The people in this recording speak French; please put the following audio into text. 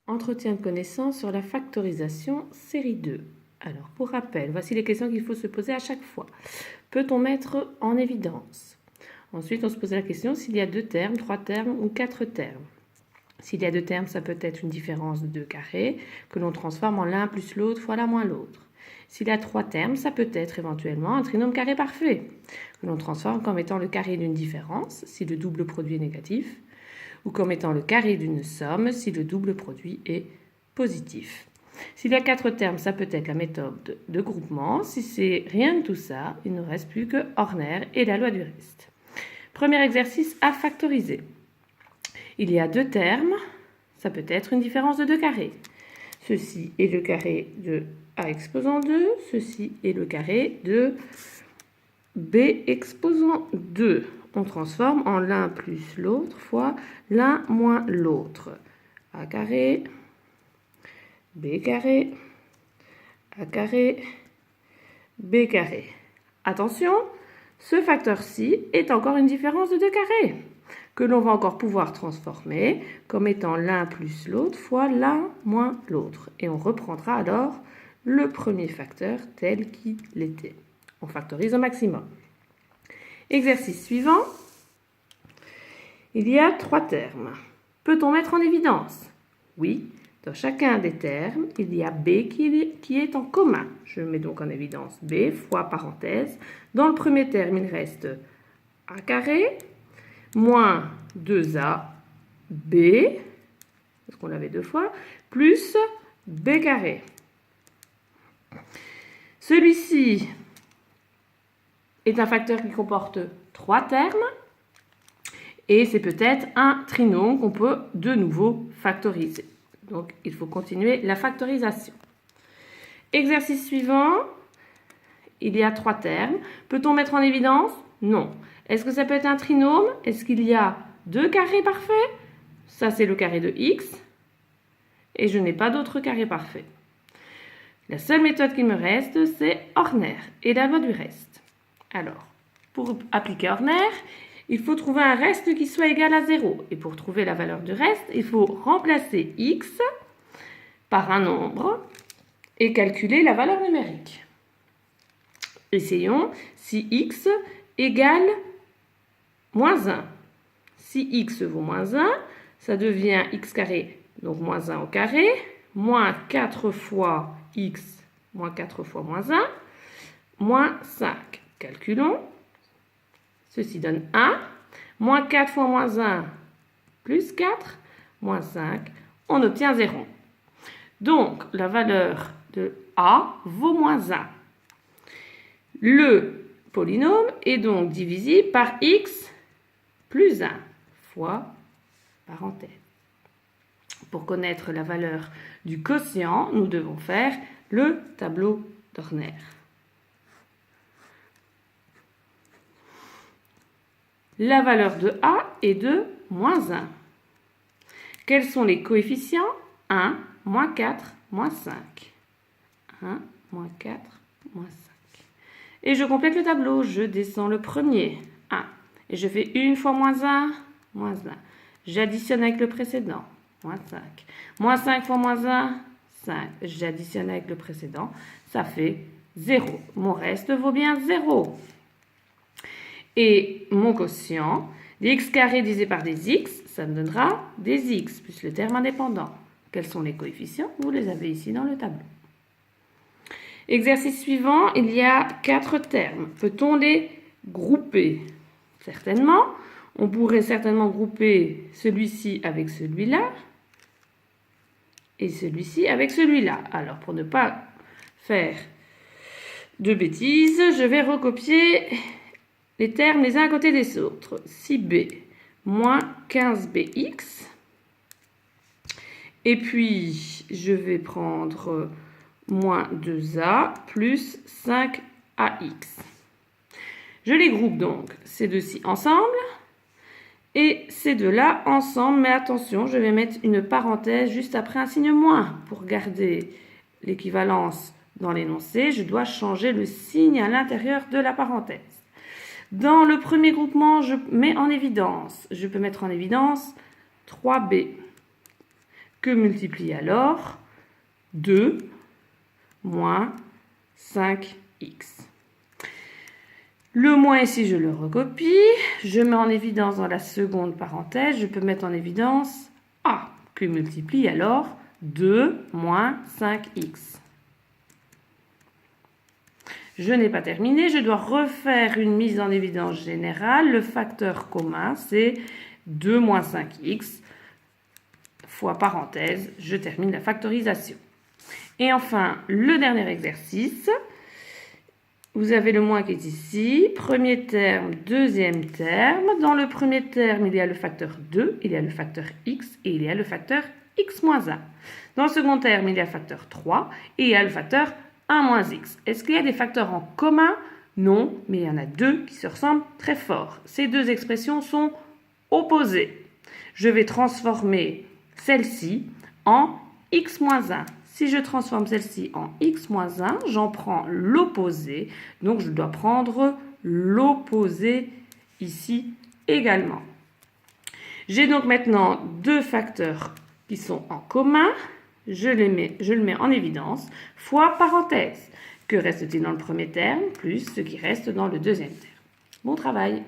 Entretien de connaissances sur la factorisation, série 2. Alors, pour rappel, voici les questions qu'il faut se poser à chaque fois. Peut-on mettre en évidence? Ensuite, on se pose la question s'il y a 2 termes, 3 termes ou 4 termes. S'il y a 2 termes, ça peut être une différence de 2 carrés que l'on transforme en l'un plus l'autre fois l'un moins l'autre. S'il y a 3 termes, ça peut être éventuellement un trinôme carré parfait que l'on transforme comme étant le carré d'une différence si le double produit est négatif, ou comme étant le carré d'une somme si le double produit est positif. S'il y a 4 termes, ça peut être la méthode de groupement. Si c'est rien de tout ça, il ne reste plus que Horner et la loi du reste. Premier exercice à factoriser. Il y a 2 termes, ça peut être une différence de 2 carrés. Ceci est le carré de A exposant 2, ceci est le carré de B exposant 2. On transforme en l'un plus l'autre fois l'un moins l'autre. A carré, B carré, A carré, B carré. Attention, ce facteur-ci est encore une différence de 2 carrés que l'on va encore pouvoir transformer comme étant l'un plus l'autre fois l'un moins l'autre. Et on reprendra alors le premier facteur tel qu'il était. On factorise au maximum. Exercice suivant. Il y a 3 termes. Peut-on mettre en évidence? Oui, dans chacun des termes, il y a B qui est en commun. Je mets donc en évidence B fois parenthèse. Dans le premier terme, il reste A carré moins 2AB, parce qu'on l'avait 2 fois, plus B carré. Celui-ci est un facteur qui comporte 3 termes. Et c'est peut-être un trinôme qu'on peut de nouveau factoriser. Donc, il faut continuer la factorisation. Exercice suivant. Il y a 3 termes. Peut-on mettre en évidence? Non. Est-ce que ça peut être un trinôme? Est-ce qu'il y a 2 carrés parfaits? Ça, c'est le carré de x. Et je n'ai pas d'autre carré parfait. La seule méthode qui me reste, c'est Horner et la loi du reste. Alors, pour appliquer Horner, il faut trouver un reste qui soit égal à 0. Et pour trouver la valeur du reste, il faut remplacer x par un nombre et calculer la valeur numérique. Essayons si x égale moins 1. Si x vaut moins 1, ça devient x carré, donc moins 1 au carré, moins 4 fois x, moins 4 fois moins 1, moins 5. Calculons. Ceci donne 1, moins 4 fois moins 1, plus 4, moins 5, on obtient 0. Donc, la valeur de A vaut moins 1. Le polynôme est donc divisible par x plus 1 fois parenthèse. Pour connaître la valeur du quotient, nous devons faire le tableau d'Horner. La valeur de A est de moins 1. Quels sont les coefficients? 1, moins 4, moins 5. 1, moins 4, moins 5. Et je complète le tableau. Je descends le premier, 1. Et je fais 1 fois moins 1, moins 1. J'additionne avec le précédent, moins 5. Moins 5 fois moins 1, 5. J'additionne avec le précédent, ça fait 0. Mon reste vaut bien 0. Et mon quotient, des x carrés divisé par des x, ça me donnera des x, plus le terme indépendant. Quels sont les coefficients? Vous les avez ici dans le tableau. Exercice suivant, il y a 4 termes. Peut-on les grouper? Certainement. On pourrait certainement grouper celui-ci avec celui-là et celui-ci avec celui-là. Alors, pour ne pas faire de bêtises, je vais recopier les termes les uns à côté des autres. 6b moins 15bx. Et puis, je vais prendre moins 2a plus 5ax. Je les groupe donc, ces deux-ci ensemble et ces deux-là ensemble. Mais attention, je vais mettre une parenthèse juste après un signe moins. Pour garder l'équivalence dans l'énoncé, je dois changer le signe à l'intérieur de la parenthèse. Dans le premier groupement, je mets en évidence, je peux mettre en évidence 3b Que multiplie alors 2 moins 5x. Le moins ici, je le recopie. Je mets en évidence dans la seconde parenthèse, je peux mettre en évidence A, que multiplie alors 2 moins 5x. Je n'ai pas terminé, je dois refaire une mise en évidence générale. Le facteur commun, c'est 2 moins 5x fois parenthèse. Je termine la factorisation. Et enfin, le dernier exercice. Vous avez le moins qui est ici. Premier terme, deuxième terme. Dans le premier terme, il y a le facteur 2, il y a le facteur x et il y a le facteur x moins 1. Dans le second terme, il y a le facteur 3 et il y a le facteur 1 moins x. Est-ce qu'il y a des facteurs en commun? Non, mais il y en a deux qui se ressemblent très fort. Ces deux expressions sont opposées. Je vais transformer celle-ci en x moins 1. Si je transforme celle-ci en x moins 1, j'en prends l'opposé. Donc, je dois prendre l'opposé ici également. J'ai donc maintenant deux facteurs qui sont en commun. Je le mets en évidence, fois parenthèse. Que reste-t-il dans le premier terme, plus ce qui reste dans le deuxième terme. Bon travail!